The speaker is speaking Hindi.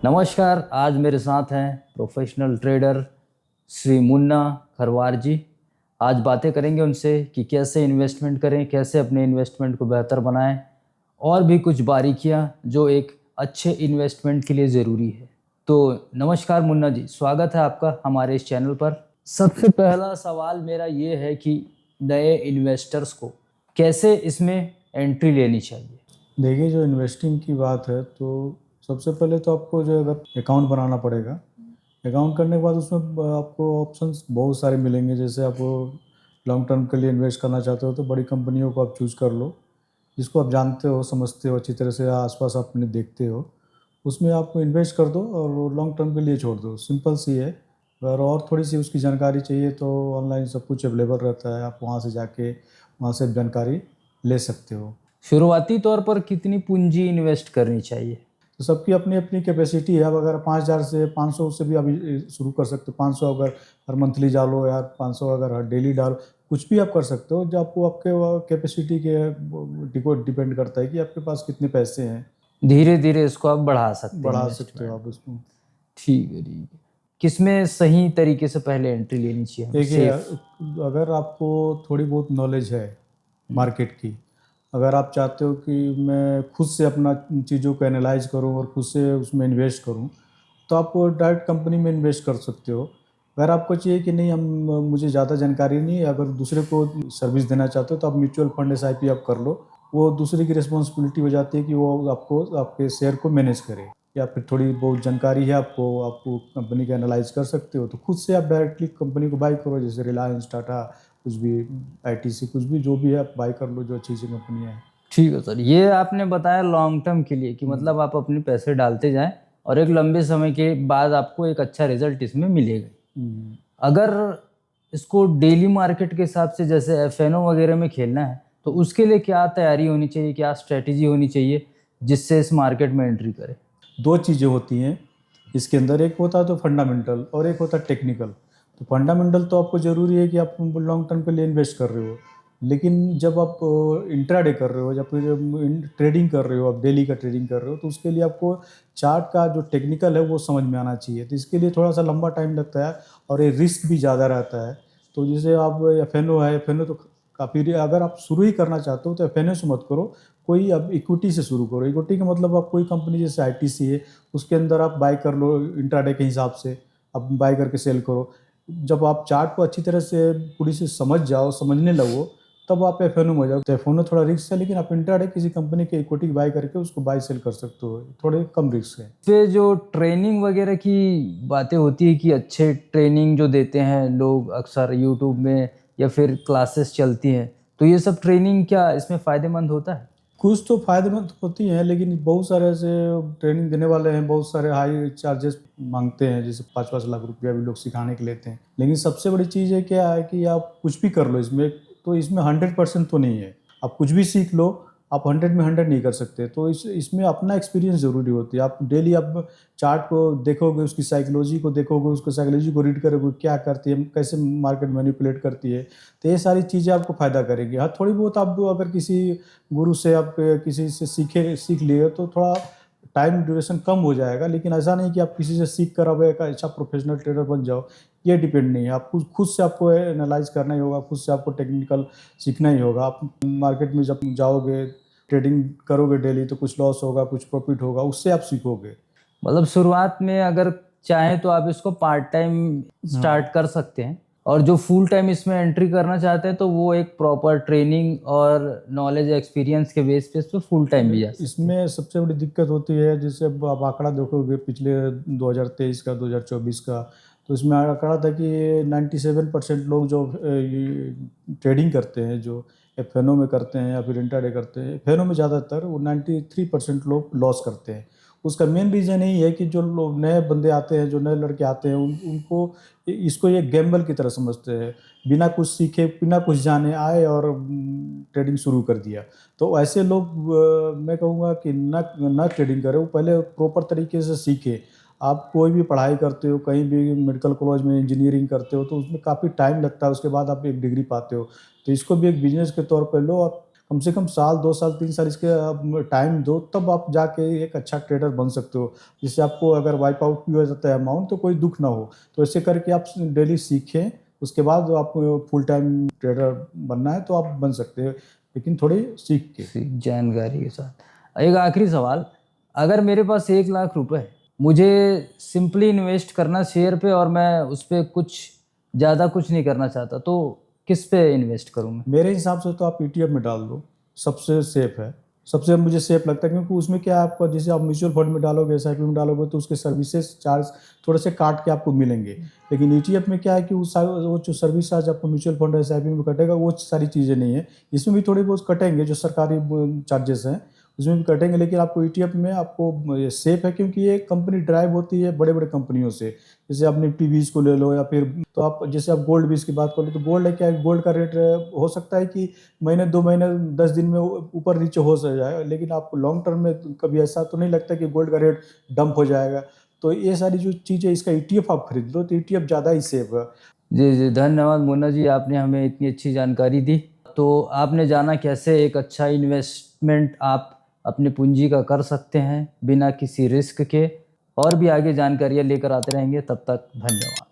नमस्कार। आज मेरे साथ हैं प्रोफेशनल ट्रेडर श्री मुन्ना खरवार जी। आज बातें करेंगे उनसे कि कैसे इन्वेस्टमेंट करें, कैसे अपने इन्वेस्टमेंट को बेहतर बनाएं और भी कुछ बारीकियां जो एक अच्छे इन्वेस्टमेंट के लिए ज़रूरी है। तो नमस्कार मुन्ना जी, स्वागत है आपका हमारे इस चैनल पर। सबसे पहला सवाल मेरा ये है कि नए इन्वेस्टर्स को कैसे इसमें एंट्री लेनी चाहिए। देखिए, जो इन्वेस्टिंग की बात है तो सबसे पहले तो आपको जो है अगर अकाउंट बनाना पड़ेगा। अकाउंट करने के बाद उसमें आपको ऑप्शंस बहुत सारे मिलेंगे। जैसे आप लॉन्ग टर्म के लिए इन्वेस्ट करना चाहते हो तो बड़ी कंपनियों को आप चूज़ कर लो, जिसको आप जानते हो, समझते हो, अच्छी तरह से आसपास अपने देखते हो, उसमें आप इन्वेस्ट कर दो और लॉन्ग टर्म के लिए छोड़ दो। सिंपल सी है। और थोड़ी सी उसकी जानकारी चाहिए तो ऑनलाइन सब कुछ अवेलेबल रहता है, आप वहाँ से जाके वहाँ से जानकारी ले सकते हो। शुरुआती तौर पर कितनी पूंजी इन्वेस्ट करनी चाहिए? तो सबकी अपनी अपनी कैपेसिटी है। अब अगर 5,000 से 500 से भी अभी शुरू कर सकते हो। 500 अगर हर मंथली डालो या 500 अगर हर डेली डालो, कुछ भी आप कर सकते हो। जो आपको आपके कैपेसिटी के को डिपेंड करता है कि आपके पास कितने पैसे हैं। धीरे धीरे इसको आप बढ़ा सकते हैं बढ़ा सकते हो इन्वेस्टमेंट। आप उसको। ठीक है, ठीक है। किसमें सही तरीके से पहले एंट्री लेनी चाहिए हमें? देखिए, सेफ। अगर आपको थोड़ी बहुत नॉलेज है मार्केट की, अगर आप चाहते हो कि मैं खुद से अपना चीज़ों को एनालाइज करूं और खुद से उसमें इन्वेस्ट करूं, तो आप डायरेक्ट कंपनी में इन्वेस्ट कर सकते हो। अगर आपको चाहिए कि नहीं, हम मुझे ज़्यादा जानकारी नहीं है, अगर दूसरे को सर्विस देना चाहते हो तो आप म्यूचुअल फंड एसआईपी आप कर लो। वो दूसरे की रिस्पॉन्सिबिलिटी हो जाती है कि वो आपको आपके शेयर को मैनेज करे। या फिर थोड़ी बहुत जानकारी है आपको, आपको कंपनी का एनालाइज कर सकते हो तो खुद से आप डायरेक्टली कंपनी को बाई करो। जैसे रिलायंस, टाटा, कुछ भी, आईटीसी, कुछ भी जो भी है आप बाई कर लो, जो अच्छी अच्छी कंपनियाँ हैं। ठीक है सर, ये आपने बताया लॉन्ग टर्म के लिए कि मतलब आप अपने पैसे डालते जाएं और एक लंबे समय के बाद आपको एक अच्छा रिजल्ट इसमें मिलेगा। अगर इसको डेली मार्केट के हिसाब से जैसे एफएनओ वगैरह में खेलना है तो उसके लिए क्या तैयारी होनी चाहिए, क्या स्ट्रेटेजी होनी चाहिए जिससे इस मार्केट में एंट्री करें? दो चीज़ें होती हैं इसके अंदर। एक होता है तो फंडामेंटल और एक होता है टेक्निकल। तो फंडामेंटल तो आपको ज़रूरी है कि आप लॉन्ग टर्म के लिए इन्वेस्ट कर रहे हो, लेकिन जब आप इंट्राडे कर रहे हो या फिर ट्रेडिंग कर रहे हो, आप डेली का ट्रेडिंग कर रहे हो, तो उसके लिए आपको चार्ट का जो टेक्निकल है वो समझ में आना चाहिए। तो इसके लिए थोड़ा सा लंबा टाइम लगता है और ये रिस्क भी ज़्यादा रहता है। तो जैसे आप एफएनओ है, एफएनओ तो काफ़ी, अगर आप शुरू ही करना चाहते हो तो एफएनओ से मत करो, कोई अब इक्विटी से शुरू करो। इक्विटी का मतलब आप कोई कंपनी जैसे आईटीसी है, उसके अंदर आप बाय कर लो इंट्राडे के हिसाब से, आप बाय करके सेल करो। जब आप चार्ट को अच्छी तरह से पूरी से समझ जाओ, समझने लगो, तब आप एफएनओ में जाओ। तो एफएनओ थोड़ा रिस्क है, लेकिन आप इंट्राडे किसी कंपनी के इक्विटी बाय करके उसको बाय सेल कर सकते हो, थोड़े कम रिस्क है। पे जो ट्रेनिंग वगैरह की बातें होती है कि अच्छे ट्रेनिंग जो देते हैं लोग अक्सर यूट्यूब में या फिर क्लासेस चलती हैं, तो ये सब ट्रेनिंग क्या इसमें फ़ायदेमंद होता है? कुछ तो फायदेमंद होती हैं, लेकिन बहुत सारे ऐसे ट्रेनिंग देने वाले हैं, बहुत सारे हाई चार्जेस मांगते हैं। जैसे 5-5 लाख रुपया भी लोग सिखाने के लेते हैं। लेकिन सबसे बड़ी चीज़ है क्या है कि आप कुछ भी कर लो इसमें, तो इसमें 100% तो नहीं है। आप कुछ भी सीख लो, आप 100 में 100 नहीं कर सकते। तो इसमें अपना एक्सपीरियंस ज़रूरी होती है। आप डेली आप चार्ट को देखोगे, उसकी साइकोलॉजी को देखोगे, उसको साइकोलॉजी को रीड करोगे, क्या करती है, कैसे मार्केट मैनिपुलेट करती है, तो ये सारी चीज़ें आपको फ़ायदा करेंगी। हाँ, थोड़ी बहुत आप अगर किसी गुरु से, आप किसी से सीख लिए तो थोड़ा टाइम ड्यूरेशन कम हो जाएगा। लेकिन ऐसा नहीं कि आप किसी से सीख कर अब एक अच्छा प्रोफेशनल ट्रेडर बन जाओ, ये डिपेंड नहीं है। आप खुद से आपको एनालाइज करना ही होगा, खुद से आपको टेक्निकल सीखना ही होगा। आप मार्केट में जब जाओगे, ट्रेडिंग करोगे डेली, तो कुछ लॉस होगा, कुछ प्रॉफिट होगा, उससे आप सीखोगे। मतलब शुरुआत में अगर चाहें तो आप इसको पार्ट टाइम स्टार्ट कर सकते हैं, और जो फुल टाइम इसमें एंट्री करना चाहते हैं तो वो एक प्रॉपर ट्रेनिंग और नॉलेज एक्सपीरियंस के बेस पे इस पे फुल टाइम भी जा सकते हैं। इसमें सबसे बड़ी दिक्कत होती है, जैसे अब आप आंकड़ा देखोगे पिछले 2023 का, 2024 का, तो इसमें आंकड़ा था कि 97% लोग जो ट्रेडिंग करते हैं, जो एफएनओ में करते हैं या फिर इंट्राडे करते हैं, एफएनओ में ज़्यादातर वो 93% लोग लॉस करते हैं। उसका मेन रीज़न यही है कि जो लोग नए बंदे आते हैं, जो नए लड़के आते हैं, उनको इसको एक गैम्बल की तरह समझते हैं। बिना कुछ सीखे, बिना कुछ जाने आए और ट्रेडिंग शुरू कर दिया। तो ऐसे लोग मैं कहूँगा कि ना ट्रेडिंग करें, वो पहले प्रॉपर तरीके से सीखें। आप कोई भी पढ़ाई करते हो, कहीं भी मेडिकल कॉलेज में इंजीनियरिंग करते हो, तो उसमें काफ़ी टाइम लगता है, उसके बाद आप एक डिग्री पाते हो। तो इसको भी एक बिजनेस के तौर पर लो, आप कम से कम साल 2 साल 3 साल इसके टाइम दो, तब आप जाके एक अच्छा ट्रेडर बन सकते हो, जिससे आपको अगर वाइप आउट भी हो जाता है अमाउंट तो कोई दुख ना हो। तो ऐसे करके आप डेली सीखें, उसके बाद आपको फुल टाइम ट्रेडर बनना है तो आप बन सकते हो, लेकिन थोड़ी सीख के। जानकारी के साथ। एक आखिरी सवाल, अगर मेरे पास 1 लाख रुपए है, मुझे सिंपली इन्वेस्ट करना शेयर पे और मैं उस पर कुछ ज़्यादा कुछ नहीं करना चाहता, तो किस पे इन्वेस्ट करूँ मैं? मेरे हिसाब से तो आप ETF में डाल दो, सबसे सेफ है, सबसे मुझे सेफ लगता है, क्योंकि उसमें क्या है, आपको जैसे आप म्यूचुअल फंड में डालोगे, SIP में डालोगे तो उसके सर्विसेज चार्ज थोड़े से काट के आपको मिलेंगे, लेकिन ETF में क्या है कि वो जो सर्विस चार्ज आपको म्यूचुअल फंड SIP में कटेगा वो सारी चीज़ें नहीं है। इसमें भी थोड़े बहुत कटेंगे जो सरकारी चार्जेस हैं, उसमें भी कटेंगे, लेकिन आपको ETF में आपको ये सेफ है, क्योंकि ये कंपनी ड्राइव होती है बड़े बड़े कंपनियों से। जैसे आप निफ्टी 20 को ले लो, या फिर तो आप जैसे आप गोल्ड 20 की बात करो तो गोल्ड है क्या है, गोल्ड का रेट हो सकता है कि महीने 2 महीने 10 दिन में ऊपर नीचे हो जाए, लेकिन आपको लॉन्ग टर्म में कभी ऐसा तो नहीं लगता कि गोल्ड का रेट डंप हो जाएगा। तो ये सारी जो चीज़ें, इसका ETF आप खरीद लो तो ETF ज़्यादा ही सेफ है। जी, धन्यवाद मुन्ना जी, आपने हमें इतनी अच्छी जानकारी दी। तो आपने जाना कैसे एक अच्छा इन्वेस्टमेंट आप अपनी पूंजी का कर सकते हैं बिना किसी रिस्क के, और भी आगे जानकारियाँ लेकर आते रहेंगे। तब तक धन्यवाद।